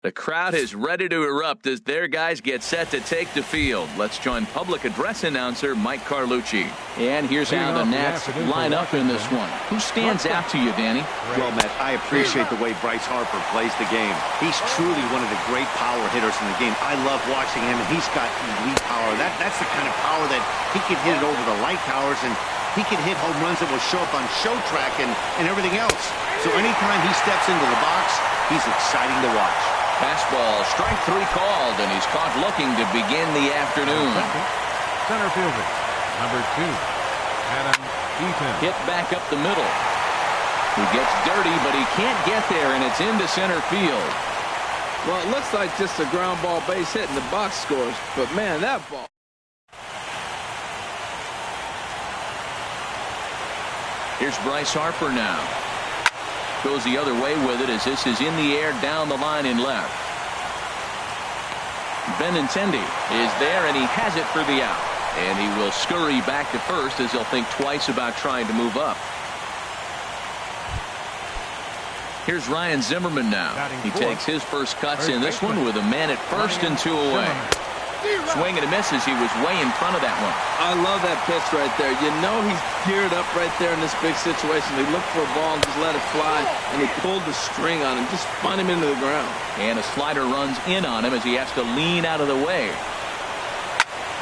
The crowd is ready to erupt as their guys get set to take the field. Let's join public address announcer Mike Carlucci. And here's how the Nats line up in this one. Who stands out to you, Danny? Well, Matt, I appreciate the way Bryce Harper plays the game. He's truly one of the great power hitters in the game. I love watching him, and he's got elite power. That's the kind of power that he can hit it over the light towers, and he can hit home runs that will show up on show track and everything else. So anytime he steps into the box, he's exciting to watch. Fastball, strike 3 called, and he's caught looking to begin the afternoon. Center fielder, number 2, Adam Eaton. Hit back up the middle. He gets dirty, but he can't get there, and it's into center field. Well, it looks like just a ground ball base hit in the box scores, but man, that ball. Here's Bryce Harper now. Goes the other way with it as this is in the air down the line in left. Benintendi is there, and he has it for the out. And he will scurry back to first as he'll think twice about trying to move up. Here's Ryan Zimmerman now. He takes his first cuts in this one with a man at first and 2 away. Swing and a miss as he was way in front of that one. I love that pitch right there. You know he's geared up right there in this big situation. He looked for a ball and just let it fly, and he pulled the string on him, just spun him into the ground. And a slider runs in on him as he has to lean out of the way.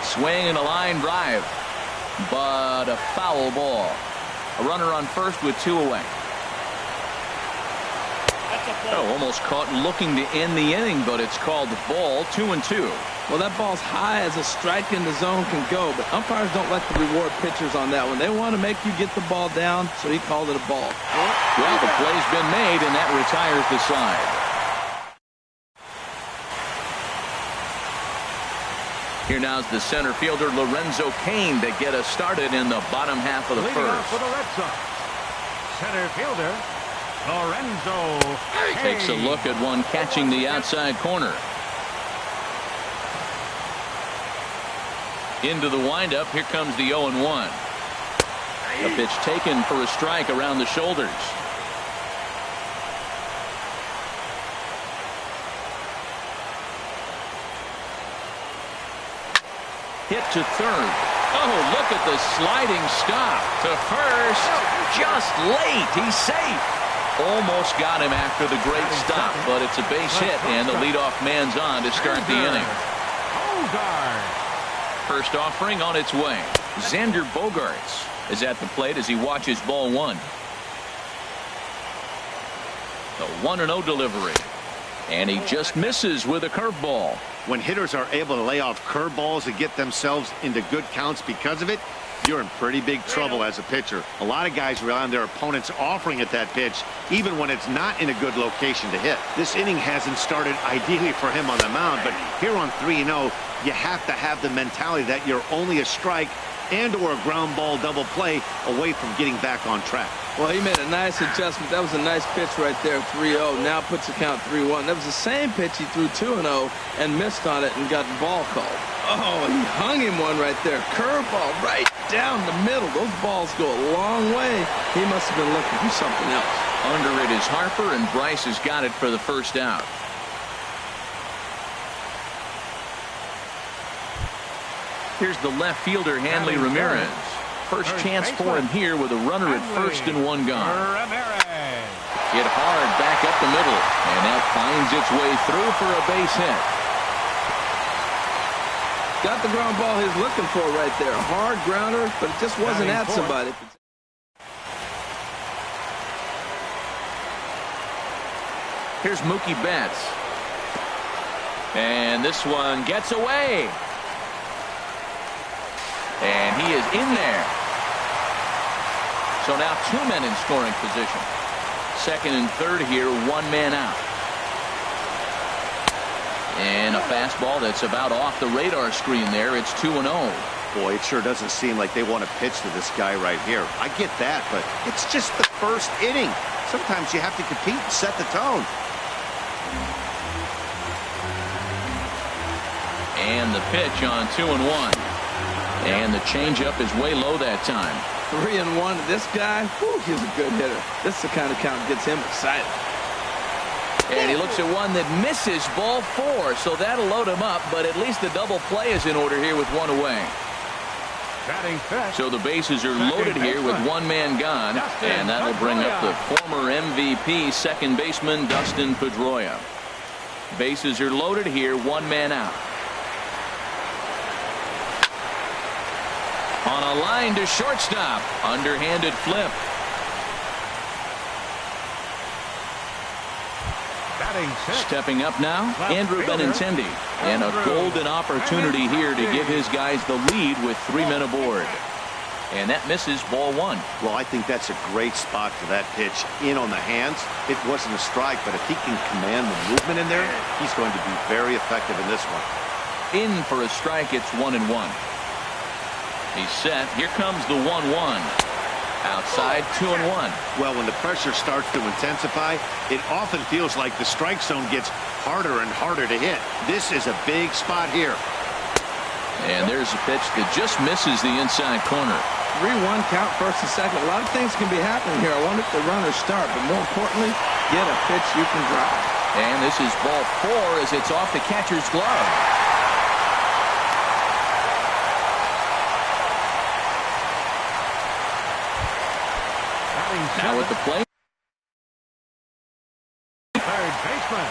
Swing and a line drive, but a foul ball. A runner on first with 2 away. Oh, almost caught looking to end the inning, but it's called the ball. 2-2. Well, that ball's high as a strike in the zone can go, but umpires don't like to reward pitchers on that one. They want to make you get the ball down, so he called it a ball. Well, the play's been made, and that retires the side. Here now's the center fielder, Lorenzo Cain, to get us started in the bottom half of the first. For the Red Sox, center fielder, Lorenzo Cain. Takes a look at one catching the outside corner. Into the windup. Here comes the 0-1. A pitch taken for a strike around the shoulders. Hit to third. Oh, look at the sliding stop to first. Just late. He's safe. Almost got him after the great stop, but it's a base hit, and the leadoff man's on to start the inning. First offering on its way. Xander Bogaerts is at the plate as he watches ball 1. The 1-0 delivery. And he just misses with a curveball. When hitters are able to lay off curveballs and get themselves into good counts because of it, you're in pretty big trouble as a pitcher. A lot of guys rely on their opponents offering at that pitch, even when it's not in a good location to hit. This inning hasn't started ideally for him on the mound, but here on 3-0, you have to have the mentality that you're only a strike and or a ground ball double play away from getting back on track. Well, he made a nice adjustment. That was a nice pitch right there, 3-0. Now puts the count 3-1. That was the same pitch he threw 2-0 and missed on it and got the ball called. Oh, he hung him one right there. Curveball right down the middle. Those balls go a long way. He must have been looking for something else. Under it is Harper, and Bryce has got it for the first out. Here's the left fielder, Hanley Ramirez. First chance for him here with a runner at first and 1 gone. Hit hard back up the middle, and that finds its way through for a base hit. Got the ground ball he's looking for right there. Hard grounder, but it just wasn't at somebody. Here's Mookie Betts. And this one gets away. And he is in there. So now 2 men in scoring position. Second and third here, 1 man out. And a fastball that's about off the radar screen there. It's 2-0. Boy, it sure doesn't seem like they want to pitch to this guy right here. I get that, but it's just the first inning. Sometimes you have to compete and set the tone. And the pitch on 2-1. And the changeup is way low that time. 3-1. This guy, whew, he's a good hitter. This is the kind of count that gets him excited. And he looks at one that misses, ball 4, so that'll load him up, but at least the double play is in order here with one away. So the bases are loaded here with one man gone, and that'll bring up the former MVP second baseman Dustin Pedroia. Bases are loaded here, one man out. On a line to shortstop, underhanded flip. Stepping up now, Andrew Benintendi, and a golden opportunity here to give his guys the lead with 3 men aboard. And that misses, ball 1. Well, I think that's a great spot for that pitch. In on the hands. It wasn't a strike, but if he can command the movement in there, he's going to be very effective in this one. In for a strike, it's 1-1. He's set. Here comes the 1-1. Outside, 2-1. Well, when the pressure starts to intensify, it often feels like the strike zone gets harder and harder to hit. This is a big spot here. And there's a pitch that just misses the inside corner. 3-1 count, first and second. A lot of things can be happening here. I wonder if the runners start, but more importantly, get a pitch you can drive. And this is ball 4 as it's off the catcher's glove. Now at the plate. Third baseman,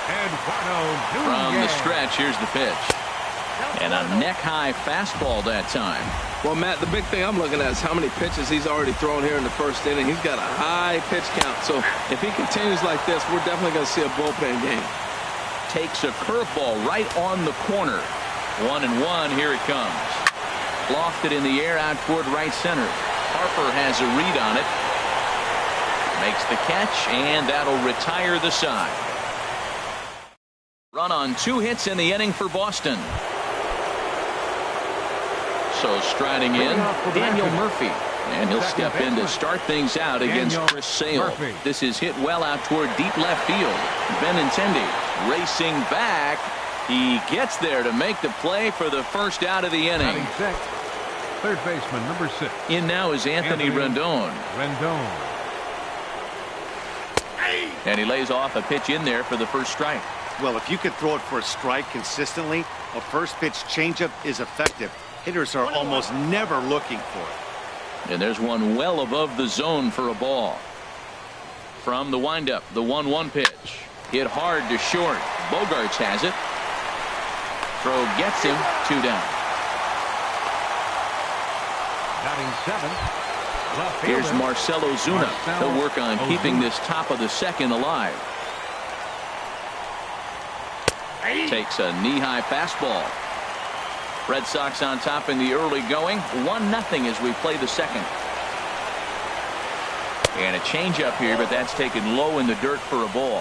Eduardo From the Nunez. stretch, here's the pitch. And a neck-high fastball that time. Well, Matt, the big thing I'm looking at is how many pitches he's already thrown here in the first inning. He's got a high pitch count. So if he continues like this, we're definitely going to see a bullpen game. Takes a curveball right on the corner. 1-1, here it comes. Lofted in the air out toward right center. Harper has a read on it. Makes the catch, and that'll retire the side. Run on 2 hits in the inning for Boston. So striding in, Daniel Murphy. And he'll step in to start things out against Chris Sale. This is hit well out toward deep left field. Benintendi racing back. He gets there to make the play for the first out of the inning. Third baseman, number 6. In now is Anthony Rendon. And he lays off a pitch in there for the first strike. Well, if you could throw it for a strike consistently, a first pitch changeup is effective. Hitters are almost never looking for it. And there's one well above the zone for a ball. From the windup, the 1-1 pitch. Hit hard to short. Bogarts has it. Throw gets him. 2 down. Here's Marcell Ozuna. He'll work on keeping this top of the second alive. Takes a knee-high fastball. Red Sox on top in the early going. 1-0 as we play the second. And a changeup here, but that's taken low in the dirt for a ball.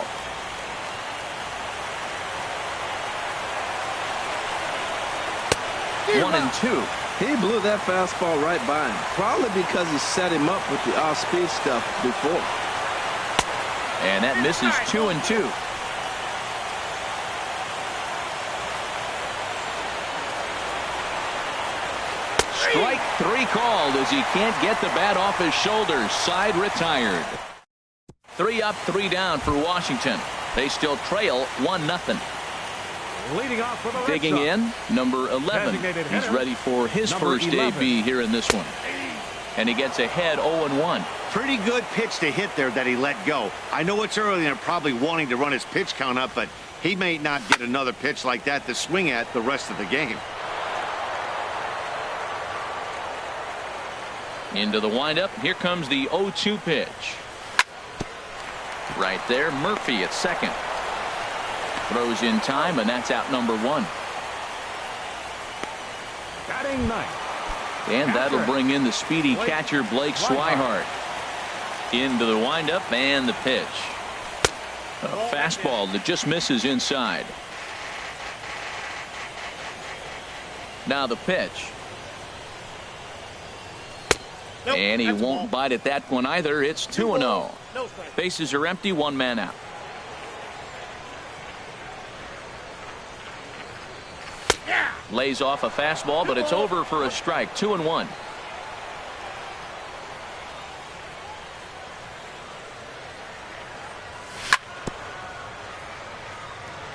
One and 2. He blew that fastball right by him, probably because he set him up with the off-speed stuff before. And that misses 2-2. Strike 3 called as he can't get the bat off his shoulders. Side retired. 3 up, 3 down for Washington. They still trail 1-0. Leading off for the Digging in, number 11. He's ready for his first AB here in this one. And he gets ahead 0-1. Pretty good pitch to hit there that he let go. I know it's early and they're probably wanting to run his pitch count up, but he may not get another pitch like that to swing at the rest of the game. Into the windup. Here comes the 0-2 pitch. Right there, Murphy at second. Throws in time, and that's out number 1. Batting ninth. And that'll bring in the speedy catcher Blake Swihart. Into the windup and the pitch. A fastball that just misses inside. Now the pitch. And he won't bite at that one either. It's 2-0. Bases are empty, 1 man out. Lays off a fastball, but it's over for a strike. 2-1.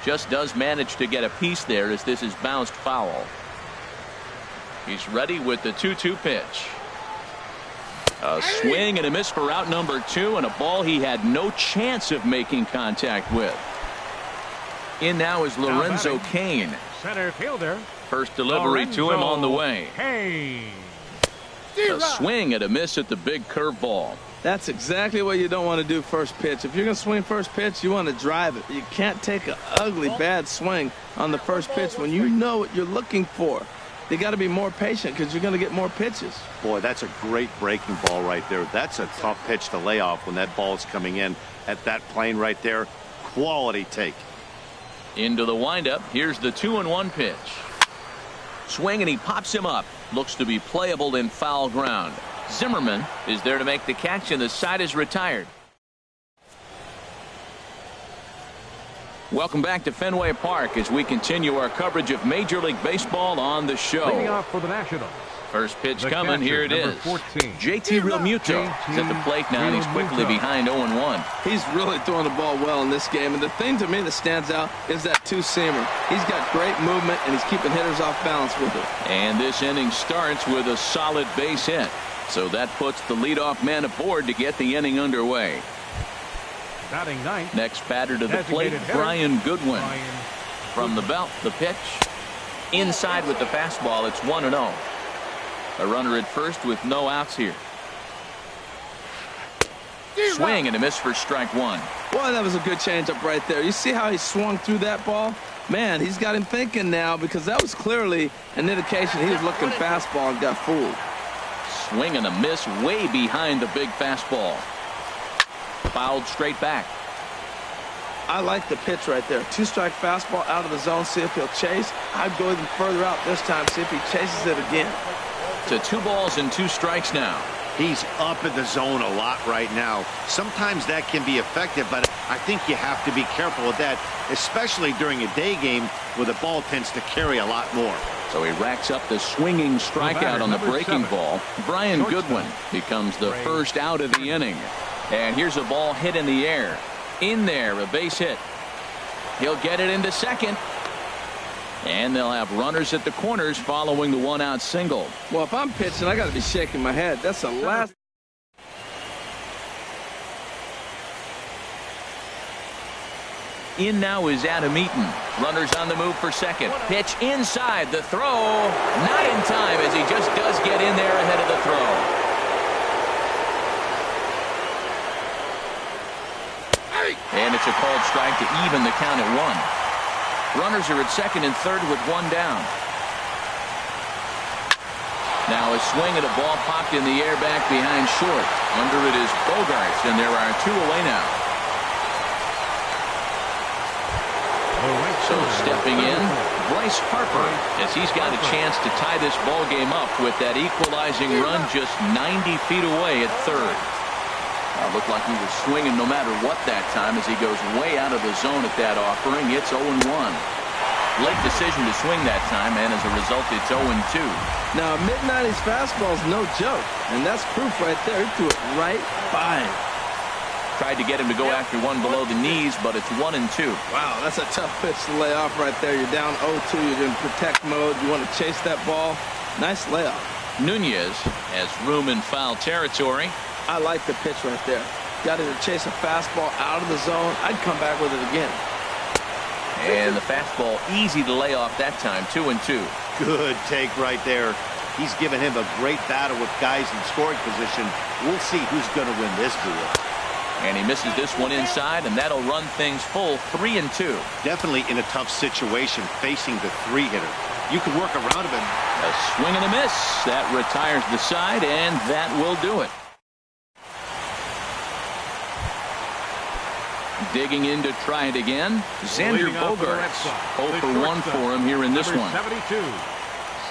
Just does manage to get a piece there as this is bounced foul. He's ready with the 2-2 pitch. A swing and a miss for out number 2, and a ball he had no chance of making contact with. In now is Lorenzo Cain. Center fielder. First delivery to him on the way. Hey. A swing and a miss at the big curveball. That's exactly what you don't want to do first pitch. If you're going to swing first pitch, you want to drive it. You can't take an ugly, bad swing on the first pitch when you know what you're looking for. You got to be more patient because you're going to get more pitches. Boy, that's a great breaking ball right there. That's a tough pitch to lay off when that ball is coming in at that plane right there. Quality take. Into the windup. Here's the 2-1 pitch. Swing and he pops him up. Looks to be playable in foul ground. Zimmerman is there to make the catch, and the side is retired. Welcome back to Fenway Park as we continue our coverage of Major League Baseball on the show. Leading off for the Nationals. First pitch The coming. catcher, Here it number is. 14. JT Realmuto is at the plate now, and he's quickly behind 0-1. He's really throwing the ball well in this game, and the thing to me that stands out is that two-seamer. He's got great movement, and he's keeping hitters off balance with it. And this inning starts with a solid base hit. So that puts the leadoff man aboard to get the inning underway. Batting ninth. Next batter to the plate, Designated hitter, Brian Goodwin. Brian. From the belt, the pitch. Inside with the fastball, it's 1-0. A runner at first with no outs here. Swing and a miss for strike 1. Boy, that was a good changeup right there. You see how he swung through that ball? Man, he's got him thinking now because that was clearly an indication he was looking fastball and got fooled. Swing and a miss way behind the big fastball. Fouled straight back. I like the pitch right there. Two-strike fastball out of the zone. See if he'll chase. I'd go even further out this time. See if he chases it again. To 2 balls and 2 strikes now. He's up in the zone a lot right now. Sometimes that can be effective, but I think you have to be careful with that, especially during a day game where the ball tends to carry a lot more. So he racks up the swinging strikeout on the breaking ball. Brian Goodwin becomes the first out of the inning. And here's a ball hit in the air. In there, a base hit. He'll get it into second. And they'll have runners at the corners following the 1-out single. Well, if I'm pitching, I got to be shaking my head. That's the last. In now is Adam Eaton. Runners on the move for second. Pitch inside. The throw not in time as he just does get in there ahead of the throw. And it's a called strike to even the count at 1. Runners are at second and third with 1 down. Now a swing at a ball popped in the air back behind short. Under it is Bogarts, and there are 2 away now. So stepping in, Bryce Harper, as he's got a chance to tie this ball game up with that equalizing run just 90 feet away at third. Looked like he was swinging no matter what that time as he goes way out of the zone at that offering. It's 0-1. Late decision to swing that time, and as a result, it's 0-2. Now, a mid-90s fastball is no joke, and that's proof right there. He threw it right by him. Tried to get him to go after one below the knees, but it's 1-2. Wow, that's a tough pitch to lay off right there. You're down 0-2. You're in protect mode. You want to chase that ball. Nice layoff. Nunez has room in foul territory. I like the pitch right there. Got him to chase a fastball out of the zone. I'd come back with it again. And the fastball easy to lay off that time. 2-2. Good take right there. He's given him a great battle with guys in scoring position. We'll see who's going to win this duel. And he misses this one inside, and that'll run things full 3-2. Definitely in a tough situation facing the 3-hitter. You can work around him. A swing and a miss. That retires the side, and that will do it. Digging in to try it again, Xander Bogaerts. 0 for 1 for him here in this one. 72.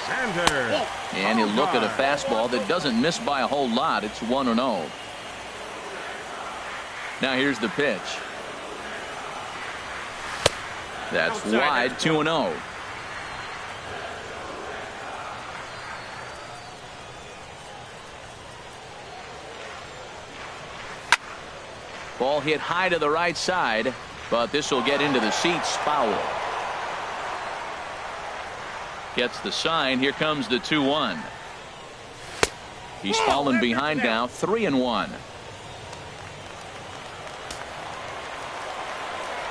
Xander. And he'll look at a fastball that doesn't miss by a whole lot. It's 1-0. Now here's the pitch. That's wide. 2-0. Ball hit high to the right side. But this will get into the seats. Foul. Gets the sign. Here comes the 2-1. He's fallen behind now. 3-1.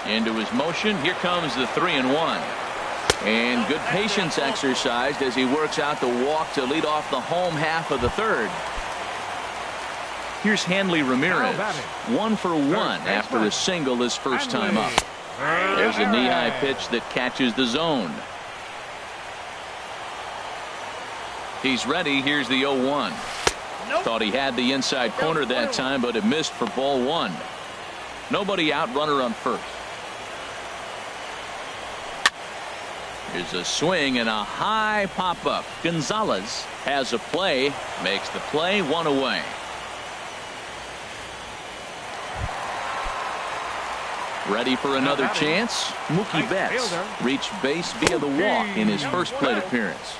Into his motion. Here comes the 3-1. And good patience exercised as he works out the walk to lead off the home half of the third. Here's Hanley Ramirez. 1 for 1 after a single his first time up. There's a knee-high pitch that catches the zone. He's ready. Here's the 0-1. Thought he had the inside corner that time, but it missed for ball 1. Nobody out, runner on first. Here's a swing and a high pop-up. Gonzalez has a play, makes the play, 1 away. Ready for another chance? Mookie Betts reached base via the walk in his first plate appearance.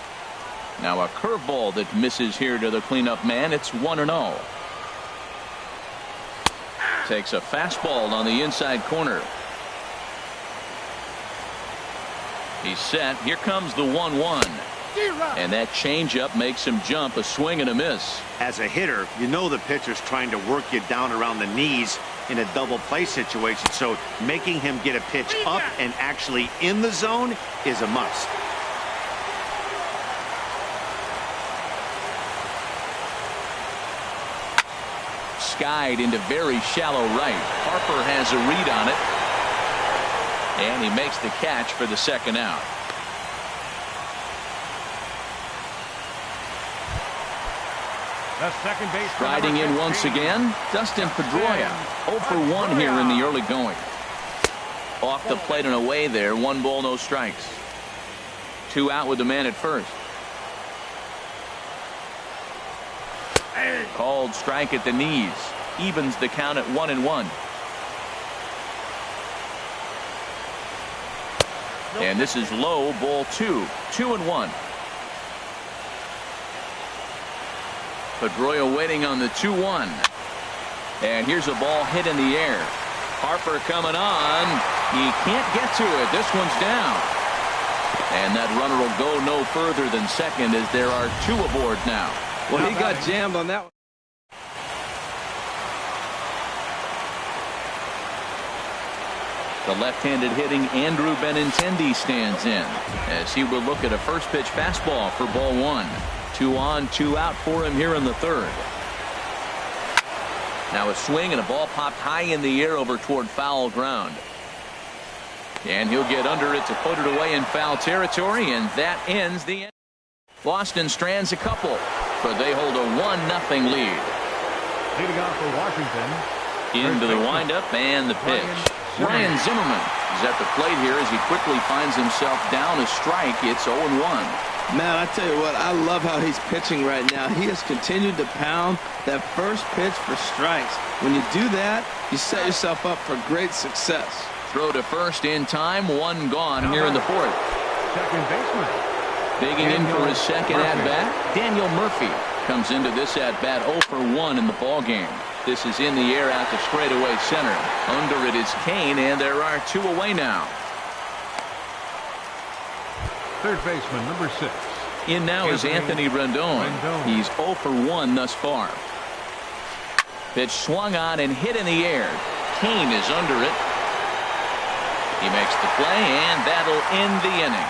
Now a curveball that misses here to the cleanup man. It's 1-0. Takes a fastball on the inside corner. He's set. Here comes the 1-1. And that changeup makes him jump. A swing and a miss. As a hitter, you know the pitcher's trying to work you down around the knees in a double play situation. So making him get a pitch up and actually in the zone is a must. Skied into very shallow right. Harper has a read on it. And he makes the catch for the second out. The second base. Riding in once again, Dustin Pedroia. 0 for 1 here in the early going. Off the plate and away there. 1 ball, no strikes. 2 out with the man at first. Called strike at the knees. Evens the count at 1-1. And this is low, ball 2. 2-1. Pedroia waiting on the 2-1. And here's a ball hit in the air. Harper coming on. He can't get to it. This one's down. And that runner will go no further than second as there are 2 aboard now. Well, he got jammed on that one. The left-handed hitting Andrew Benintendi stands in as he will look at a first pitch fastball for ball 1. 2 on, 2 out for him here in the third. Now a swing and a ball popped high in the air over toward foul ground. And he'll get under it to put it away in foul territory, and that ends the end. Boston strands a couple, but they hold a 1-0 lead. Leading off for Washington. Into the windup and the pitch. Ryan Zimmerman is at the plate here as he quickly finds himself down a strike. It's 0-1. Man, I tell you what, I love how he's pitching right now. He has continued to pound that first pitch for strikes. When you do that, you set yourself up for great success. Throw to first in time. 1 gone here in the fourth. Second baseman. Digging in for his second at-bat, Daniel Murphy comes into this at-bat 0 for 1 in the ballgame. This is in the air out to straightaway center. Under it is Kane, and there are 2 away now. Third baseman, number 6. In now is Anthony Rendon. He's 0 for 1 thus far. Pitch swung on and hit in the air. Kane is under it. He makes the play, and that'll end the inning.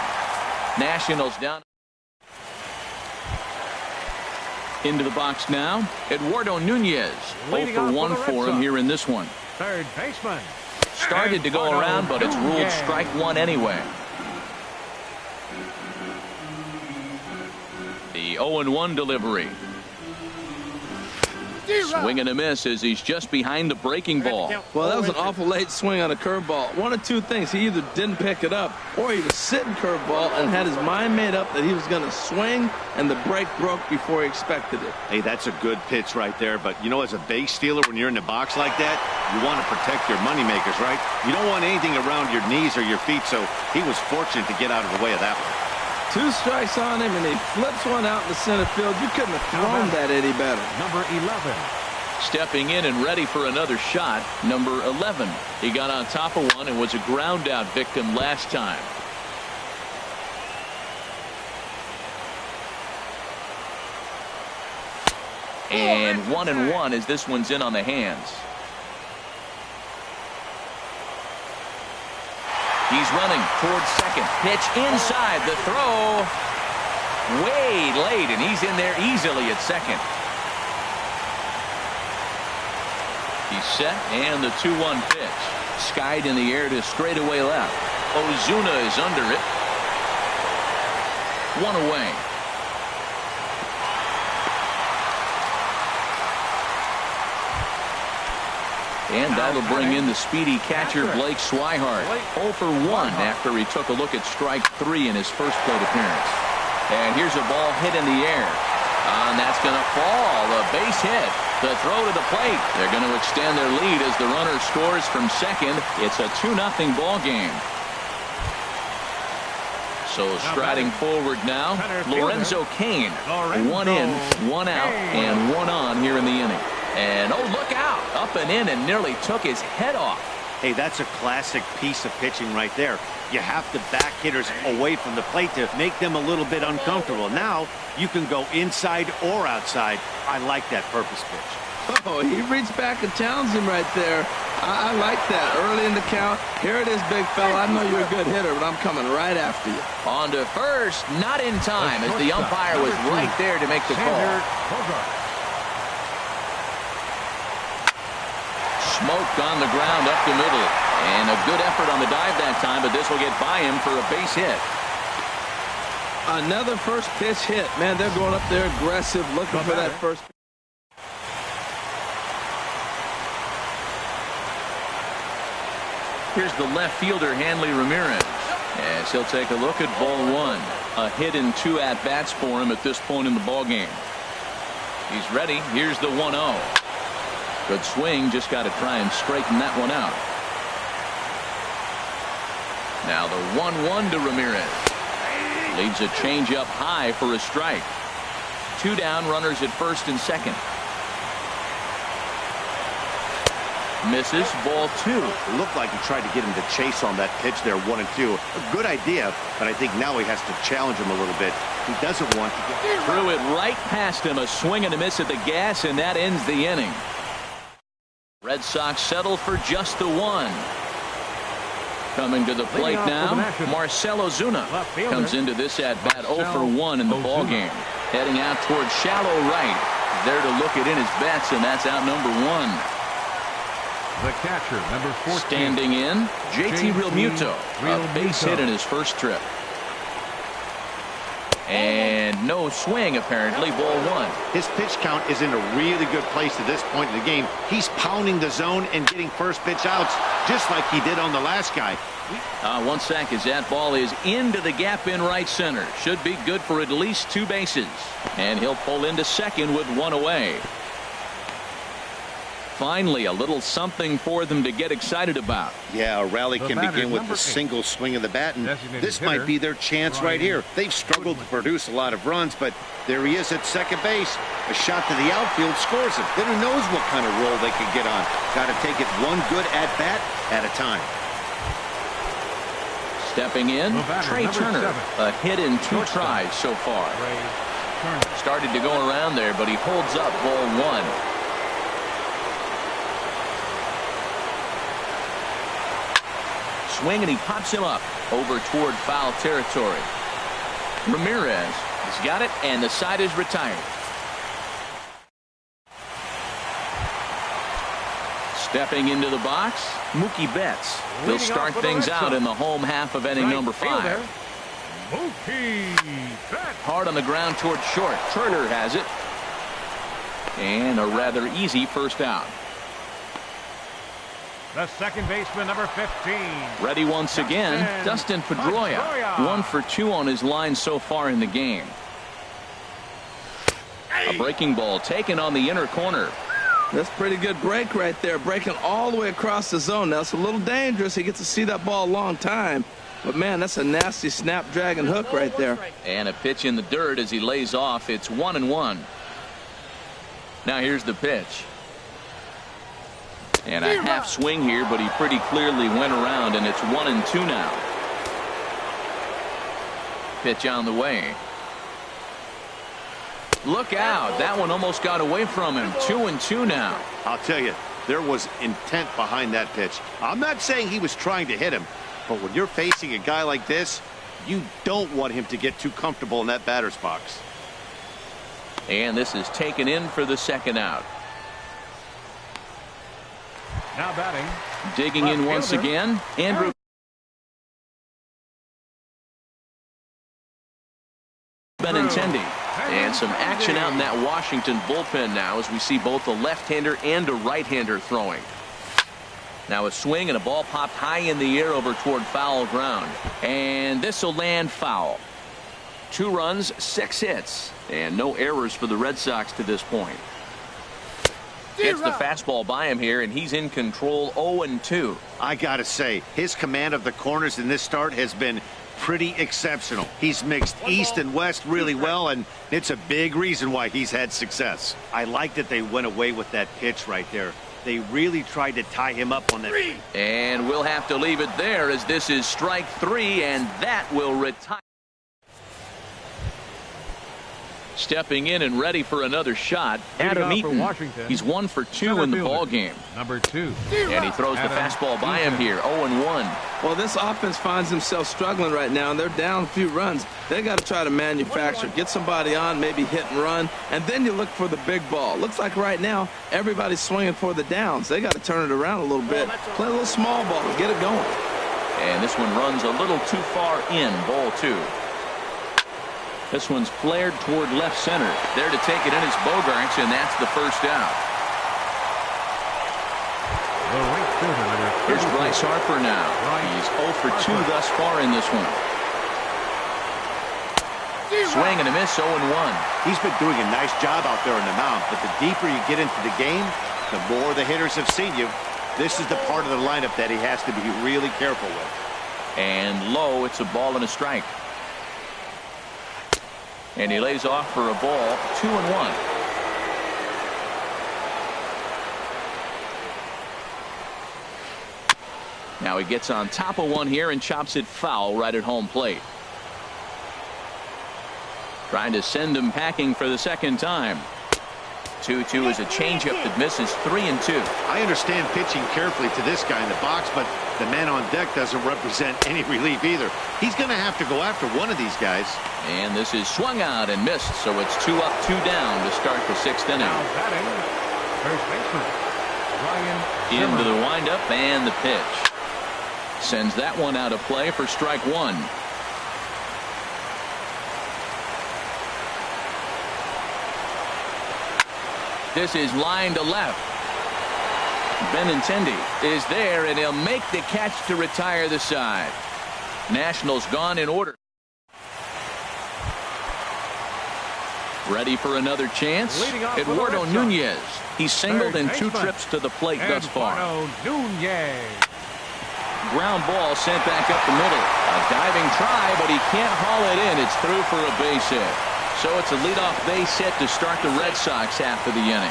Nationals down. Into the box now, Eduardo Nunez. 0 for 1 for him here in this one. Third baseman. Started to go around, but it's ruled strike 1 anyway. The 0-1 delivery. Swing and a miss as he's just behind the breaking ball. Well, that was an awful late swing on a curveball. One of 2 things. He either didn't pick it up or he was sitting curveball and had his mind made up that he was going to swing, and the break broke before he expected it. Hey, that's a good pitch right there. But, you know, as a base stealer, when you're in the box like that, you want to protect your moneymakers, right? You don't want anything around your knees or your feet, so he was fortunate to get out of the way of that one. 2 strikes on him, and he flips one out in the center field. You couldn't have thrown that any better. Number 11. Stepping in and ready for another shot, number 11. He got on top of one and was a ground out victim last time. And 1-1 as this one's in on the hands. He's running towards second. Pitch inside. The throw way late, and he's in there easily at second. He's set, and the 2-1 pitch. Skied in the air to straightaway left. Ozuna is under it. One away. And that'll bring in the speedy catcher Blake Swihart. 0 for 1 after he took a look at strike 3 in his first plate appearance. And here's a ball hit in the air. And that's going to fall. A base hit. The throw to the plate. They're going to extend their lead as the runner scores from second. It's a 2-0 ball game. So striding forward now, Lorenzo Cain. 1 in, 1 out, and 1 on here in the inning. And oh, look out. Up and in and nearly took his head off. Hey, that's a classic piece of pitching right there. You have to back hitters away from the plate to make them a little bit uncomfortable. Now you can go inside or outside. I like that purpose pitch. Oh, he reached back and challenged him right there. I like that. Early in the count. Here it is, big fella. I know you're a good hitter, but I'm coming right after you. On to first, not in time as the umpire was right there to make the call. Smoked on the ground up the middle. And a good effort on the dive that time, but this will get by him for a base hit. Another first pitch hit. Man, they're going up there aggressive, looking for that first. Here's the left fielder, Hanley Ramirez. As he'll take a look at ball 1. A hit and 2 at-bats for him at this point in the ball game. He's ready. Here's the 1-0. Good swing. Just got to try and straighten that one out. Now the 1-1 to Ramirez. Leads a changeup high for a strike. 2 down, runners at first and second. Misses, ball 2. It looked like he tried to get him to chase on that pitch there, 1 and 2. A good idea, but I think now he has to challenge him a little bit. He doesn't want to get threw it right past him. A swing and a miss at the gas, and that ends the inning. Red Sox settle for just the 1. Coming to the plate now, Marcell Ozuna comes into this at-bat 0 for 1 in the ball game. Heading out towards shallow right. There to look it in his bets, and that's out number 1. The catcher, number 14. Standing in, JT Realmuto. A base hit in his first trip. And no swing, apparently, ball 1. His pitch count is in a really good place at this point in the game. He's pounding the zone and getting first pitch outs, just like he did on the last guy. 1 sec as that ball is into the gap in right center. Should be good for at least 2 bases. And he'll pull into second with 1 away. Finally, a little something for them to get excited about. Yeah, a rally can begin with a single swing of the bat, and this might be their chance right here. They've struggled to produce a lot of runs, but there he is at second base. A shot to the outfield scores him. Then who knows what kind of roll they could get on. Got to take it one good at-bat at a time. Stepping in, Trey Turner. A hit in 2 tries so far. Started to go around there, but he holds up ball 1. Swing, and he pops him up over toward foul territory. Ramirez has got it, and the side is retired. Stepping into the box, Mookie Betts. He'll start things out in the home half of inning number 5. Mookie Betts. Hard on the ground toward short. Turner has it. And a rather easy first out. The second baseman, number 15. Ready once again, Dustin Pedroia. 1 for 2 on his line so far in the game. A breaking ball taken on the inner corner. That's pretty good break right there, breaking all the way across the zone. Now, it's a little dangerous. He gets to see that ball a long time. But, man, that's a nasty snap-dragon hook right there. And a pitch in the dirt as he lays off. It's 1-1. Now here's the pitch. And a half swing here, but he pretty clearly went around, and it's 1-2 now. Pitch on the way. Look out. That one almost got away from him. 2-2 now. I'll tell you, there was intent behind that pitch. I'm not saying he was trying to hit him, but when you're facing a guy like this, you don't want him to get too comfortable in that batter's box. And this is taken in for the second out. Now batting. Digging in once again, Andrew Benintendi. And some action out in that Washington bullpen now as we see both a left-hander and a right-hander throwing. Now a swing and a ball popped high in the air over toward foul ground. And this will land foul. 2 runs, 6 hits, and no errors for the Red Sox to this point. Gets the fastball by him here, and he's in control. 0-2. I gotta say, his command of the corners in this start has been pretty exceptional. He's mixed east and west really well, and it's a big reason why he's had success. I like that they went away with that pitch right there. They really tried to tie him up on that. And we'll have to leave it there as this is strike 3, and that will retire. Stepping in and ready for another shot, Adam Eaton. He's 1 for 2 in the ball game. Number 2. And he throws the fastball by him here. 0-1. Well, this offense finds himself struggling right now, and they're down a few runs. They got to try to manufacture, get somebody on, maybe hit and run, and then you look for the big ball. Looks like right now everybody's swinging for the downs. They got to turn it around a little bit, play a little small ball, get it going. And this one runs a little too far in. Ball 2. This one's flared toward left center. There to take it in is Bogarts, and that's the first out. Here's Bryce Harper now. He's 0 for 2 thus far in this one. Swing and a miss, 0-1. He's been doing a nice job out there on the mound, but the deeper you get into the game, the more the hitters have seen you. This is the part of the lineup that he has to be really careful with. And low, it's a ball and a strike. And he lays off for a ball. 2-1. Now he gets on top of one here and chops it foul right at home plate. Trying to send him packing for the second time. 2-2 is a changeup that misses. 3-2. I understand pitching carefully to this guy in the box, but the man on deck doesn't represent any relief either. He's going to have to go after one of these guys. And this is swung out and missed, so it's 2 up, 2 down to start the 6th inning. Now batting, first baseman, Ryan Into the windup and the pitch. Sends that one out of play for strike 1. This is line to left. Benintendi is there, and he'll make the catch to retire the side. Nationals gone in order. Ready for another chance. Eduardo Nunez. He's singled in 2 trips to the plate thus far. Ground ball sent back up the middle. A diving try, but he can't haul it in. It's through for a base hit. So it's a leadoff base hit to start the Red Sox half of the inning.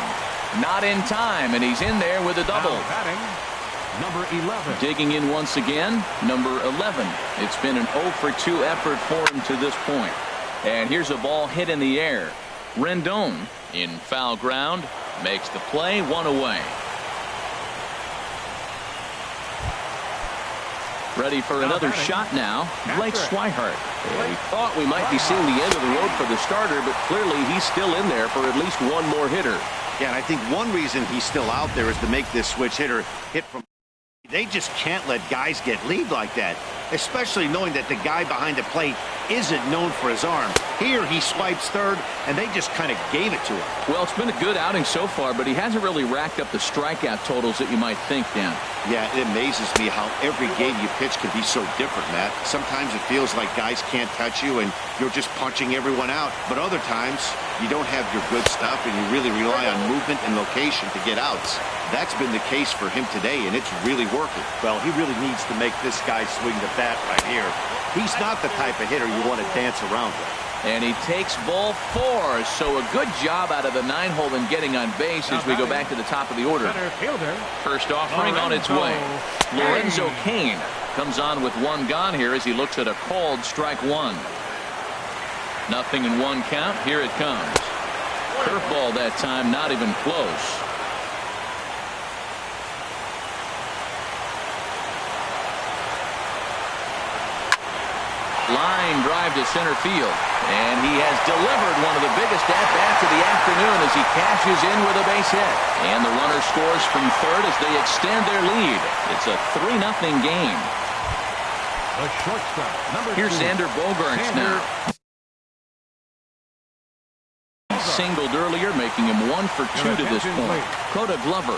Not in time, and he's in there with a double. Number 11. Digging in once again, number 11. It's been an 0 for 2 effort for him to this point. And here's a ball hit in the air. Rendon in foul ground makes the play, 1 away. Ready for another shot now, Blake Swihart. We thought we might be seeing the end of the road for the starter, but clearly he's still in there for at least one more hitter. Yeah, and I think one reason he's still out there is to make this switch hitter hit from. They just can't let guys get lead like that, especially knowing that the guy behind the plate isn't known for his arm. Here he swipes third, and they just kind of gave it to him. Well, it's been a good outing so far, but he hasn't really racked up the strikeout totals that you might think, Dan. Yeah, it amazes me how every game you pitch can be so different, Matt. Sometimes it feels like guys can't touch you, and you're just punching everyone out. But other times, you don't have your good stuff, and you really rely on movement and location to get outs. That's been the case for him today, and it's really working. Well, he really needs to make this guy swing the bat right here. He's not the type of hitter you want to dance around with. And he takes ball 4. So a good job out of the 9-hole in getting on base as we go back to the top of the order. Center fielder. First offering on its way. Lorenzo Cain comes on with 1 gone here as he looks at a called strike 1. Nothing in 1 count. Here it comes. Curveball that time, not even close. Line drive to center field. And he has delivered one of the biggest at-bats of the afternoon as he cashes in with a base hit. And the runner scores from third as they extend their lead. It's a 3-0 game. The shortstop, Here's Xander Bogaerts now. He singled earlier, making him 1 for 2 to this point. Coda Glover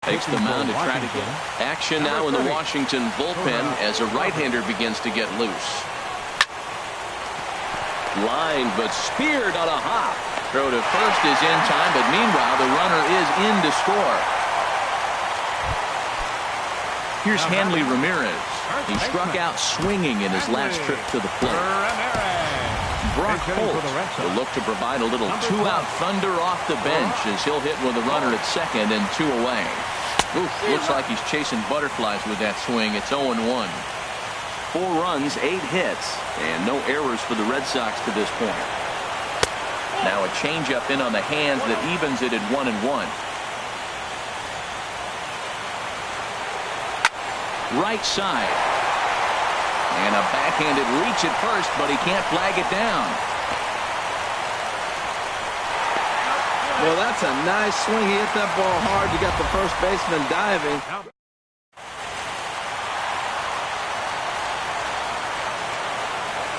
takes the mound to try to get action now in the Washington bullpen as a right-hander begins to get loose. Line, but speared on a hop. Throw to first is in time, but meanwhile the runner is in to score. Here's Hanley Ramirez. He struck out swinging in his last trip to the plate. Brock Holt will look to provide a little 2-out thunder off the bench as he'll hit with a runner at second and 2 away. Oof, looks like he's chasing butterflies with that swing. It's 0-1. 4 runs, 8 hits, and no errors for the Red Sox to this point. Now a changeup in on the hands that evens it at 1-1. Right side. And a backhanded reach at first, but he can't flag it down. Well, that's a nice swing. He hit that ball hard. You got the first baseman diving.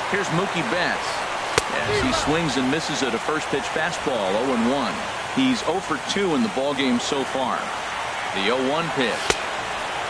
Here's Mookie Betts as he swings and misses at a first pitch fastball. 0-1. He's 0 for 2 in the ballgame so far. The 0-1 pitch.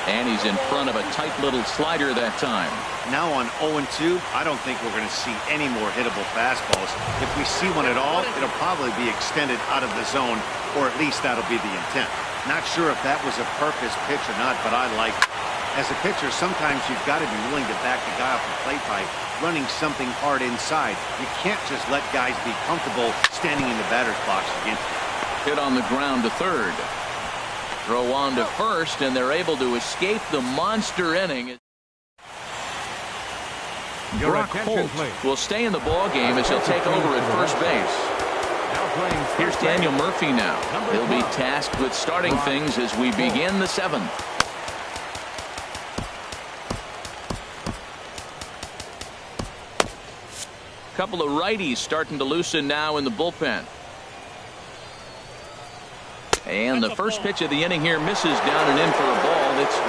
And he's in front of a tight little slider that time. Now on 0-2, I don't think we're going to see any more hittable fastballs. If we see one at all, it'll probably be extended out of the zone, or at least that'll be the intent. Not sure if that was a purpose pitch or not, but I like it. As a pitcher, sometimes you've got to be willing to back the guy off the plate by running something hard inside. You can't just let guys be comfortable standing in the batter's box against you. Hit on the ground to third. Throw on to first, and they're able to escape the monster inning. Brock Holt will stay in the ball game as he'll take over at first base. Here's Daniel Murphy now. He'll be tasked with starting things as we begin the 7th. Couple of righties starting to loosen now in the bullpen. And the first pitch of the inning here misses down and in for a ball. It's 1-0.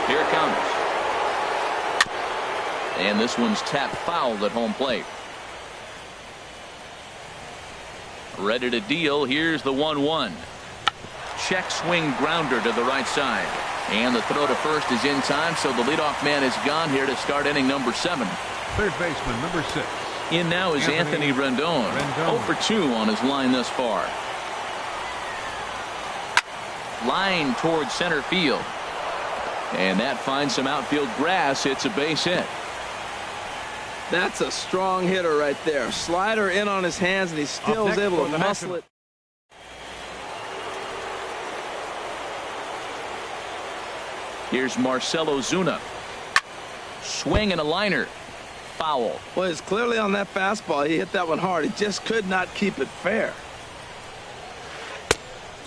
Here it comes. And this one's tapped foul at home plate. Ready to deal. Here's the 1-1. Check swing grounder to the right side. And the throw to first is in time, so the leadoff man is gone here to start inning number 7. Third baseman, number 6. In now is Anthony Rendon. 0 for 2 on his line thus far. Line towards center field. And that finds some outfield grass. It's a base hit. That's a strong hitter right there. Slider in on his hands, and he still is able to muscle it. Here's Marcell Ozuna. Swing and a liner. Foul. Well, it's clearly on that fastball. He hit that one hard. He just could not keep it fair.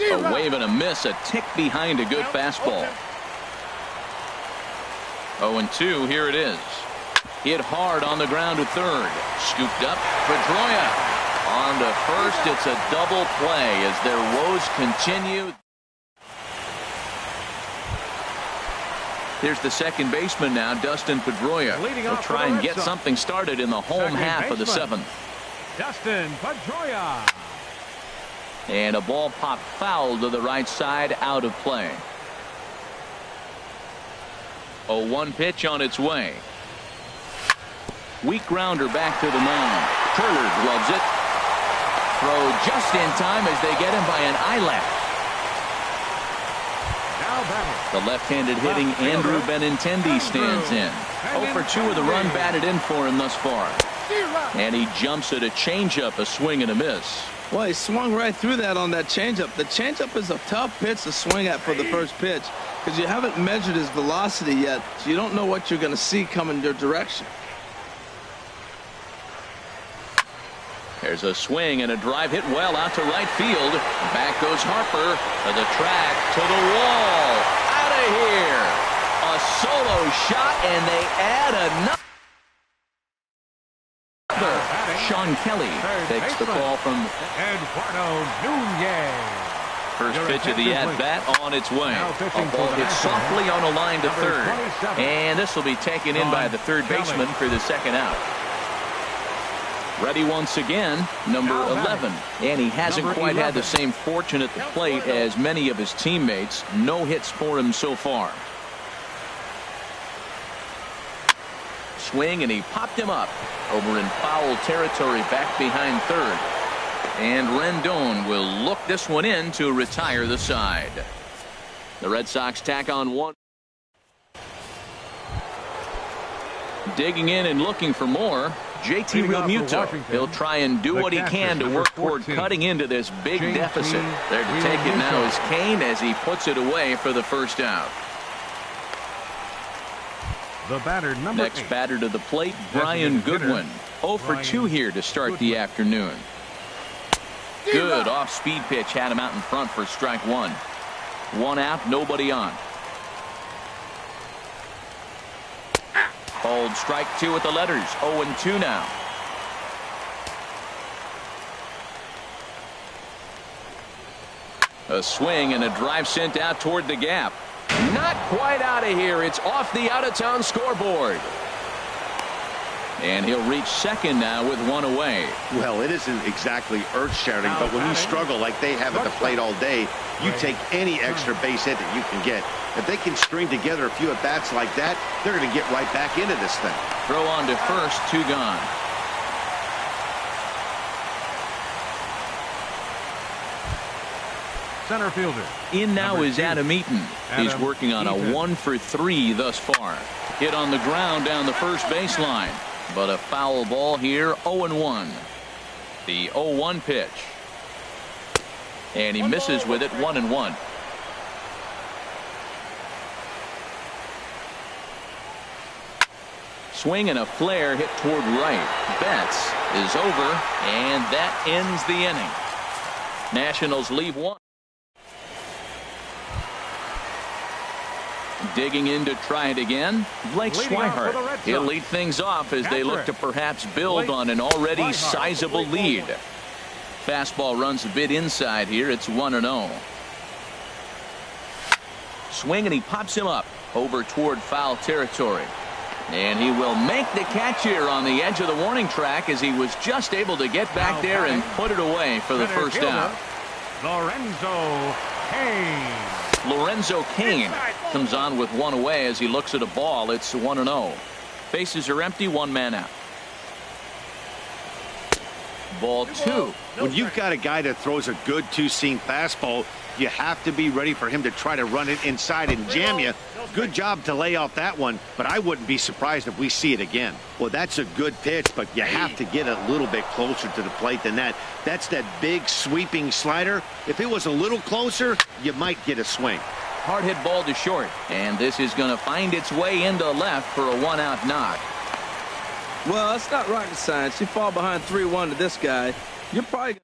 A wave and a miss, a tick behind a good fastball. 0-2, here it is. Hit hard on the ground to third. Scooped up, Pedroia. On to first, it's a double play as their woes continue. Here's the second baseman now, Dustin Pedroia. He'll try and get something started in the home half of the 7th. Dustin Pedroia. And a ball popped foul to the right side, out of play. 0-1 pitch on its way. Weak grounder back to the mound. Turner gloves it. Throw just in time as they get him by an eyelash. Now batting. The left-handed hitting Andrew Benintendi stands in. 0 for 2 with a run batted in for him thus far. And he jumps at a changeup, a swing and a miss. Well, he swung right through that on that changeup. The changeup is a tough pitch to swing at for the first pitch because you haven't measured his velocity yet, so you don't know what you're going to see coming your direction. There's a swing and a drive hit well out to right field. Back goes Harper to the track, to the wall. Out of here. A solo shot, and they add another. Sean Kelly takes the call from Eduardo Nunez. first pitch of the at-bat on its way. A ball hits softly on a line to third. And this will be taken in by the third baseman for the second out. Ready once again, number 11. And he hasn't quite had the same fortune at the plate as many of his teammates. No hits for him so far. Swing, and he popped him up over in foul territory back behind third. And Rendon will look this one in to retire the side. The Red Sox tack on one. Digging in and looking for more. JT Realmuto. He'll try and do what he can to work toward cutting into this big deficit. There to take it now is Kane as he puts it away for the first out. The batter, number Next 8. batter to the plate, Brian Goodwin. 0 for 2 here to start the afternoon. Good off-speed pitch had him out in front for strike one. One out, nobody on. Called strike two with the letters. 0-2 now. A swing and a drive sent out toward the gap. Not quite out of here. It's off the out-of-town scoreboard. And he'll reach second now with one away. Well, it isn't exactly earth-shattering, but when you struggle like they have at the plate all day, you take any extra base hit that you can get. If they can string together a few at-bats like that, they're going to get right back into this thing. Throw on to first, 2 gone. Center fielder. In now number is 2. Adam Eaton. He's working on a Eaton. 1 for 3 thus far. Hit on the ground down the first baseline. But a foul ball here, 0-1. The 0-1 pitch. And he misses with it, 1-1. Swing and a flare hit toward right. Betts is over, and that ends the inning. Nationals leave one. Digging in to try it again, Blake Swihart. He'll lead things off as they look to perhaps build on an already sizable lead. Fastball runs a bit inside here. It's 1-0. Swing, and he pops him up over toward foul territory. And he will make the catch here on the edge of the warning track as he was just able to get back there and put it away for the first out. Lorenzo Kane. Lorenzo Kane comes on with one away as he looks at a ball. It's 1-0. Bases are empty, one man out. Ball 2. When you've got a guy that throws a good two-seam fastball, you have to be ready for him to try to run it inside and jam you. Good job to lay off that one, but I wouldn't be surprised if we see it again. Well, that's a good pitch, but you have to get a little bit closer to the plate than that. That's that big sweeping slider. If it was a little closer, you might get a swing. Hard hit ball to short, and this is going to find its way into left for a one-out knock. Well, it's not rocket science. You fall behind 3-1 to this guy, you're probably.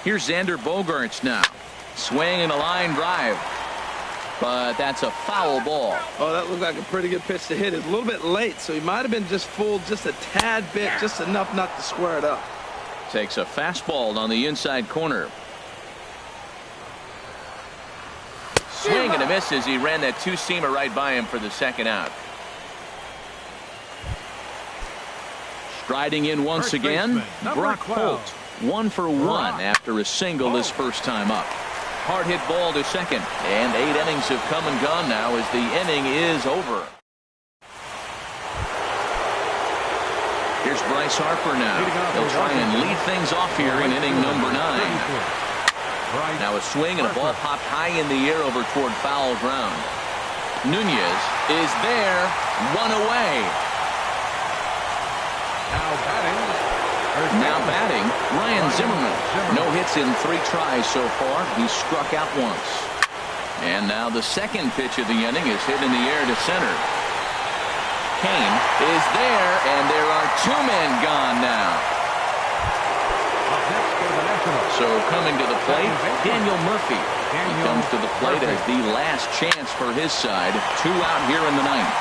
Here's Xander Bogaerts now. Swing and a line drive. But that's a foul ball. Oh, that looked like a pretty good pitch to hit. It's a little bit late, so he might have been just fooled just a tad bit, just enough not to square it up. Takes a fastball on the inside corner. Swing and a miss as he ran that two-seamer right by him for the second out. Striding in once again, Brock Holt. 1 for 1 after a single his first time up. Hard hit ball to second, and 8 innings have come and gone now as the inning is over. Here's Bryce Harper now. He'll try and lead things off here in inning number 9. Now a swing and a ball popped high in the air over toward foul ground. Nunez is there, one away. Now batting, Ryan Zimmerman. No hits in 3 tries so far. He's struck out once. And now the second pitch of the inning is hit in the air to center. Kane is there, and there are 2 men gone now. So coming to the plate, Daniel Murphy. He comes to the plate as the last chance for his side. 2 out here in the 9th.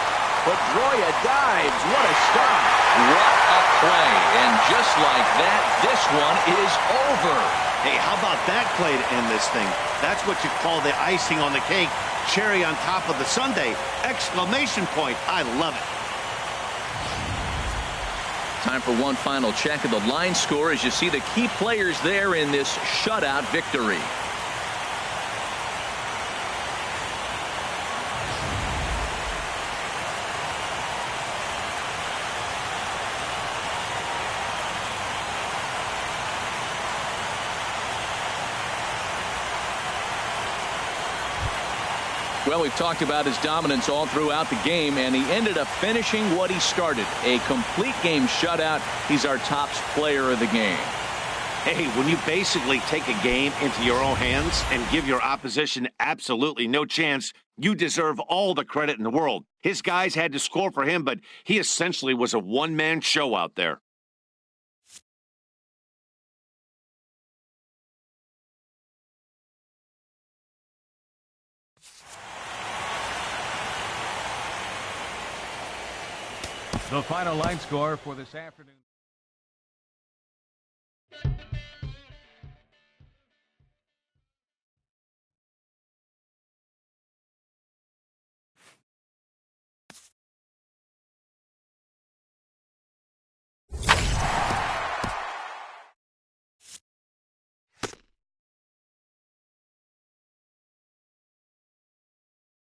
Pedroia dives. What a stop. What a play. And just like that, this one is over. Hey, how about that play to end this thing? That's what you call the icing on the cake. Cherry on top of the sundae. Exclamation point. I love it. Time for one final check of the line score as you see the key players there in this shutout victory. Well, we've talked about his dominance all throughout the game, and he ended up finishing what he started. A complete game shutout. He's our top player of the game. Hey, when you basically take a game into your own hands and give your opposition absolutely no chance, you deserve all the credit in the world. His guys had to score for him, but he essentially was a one-man show out there. The final line score for this afternoon.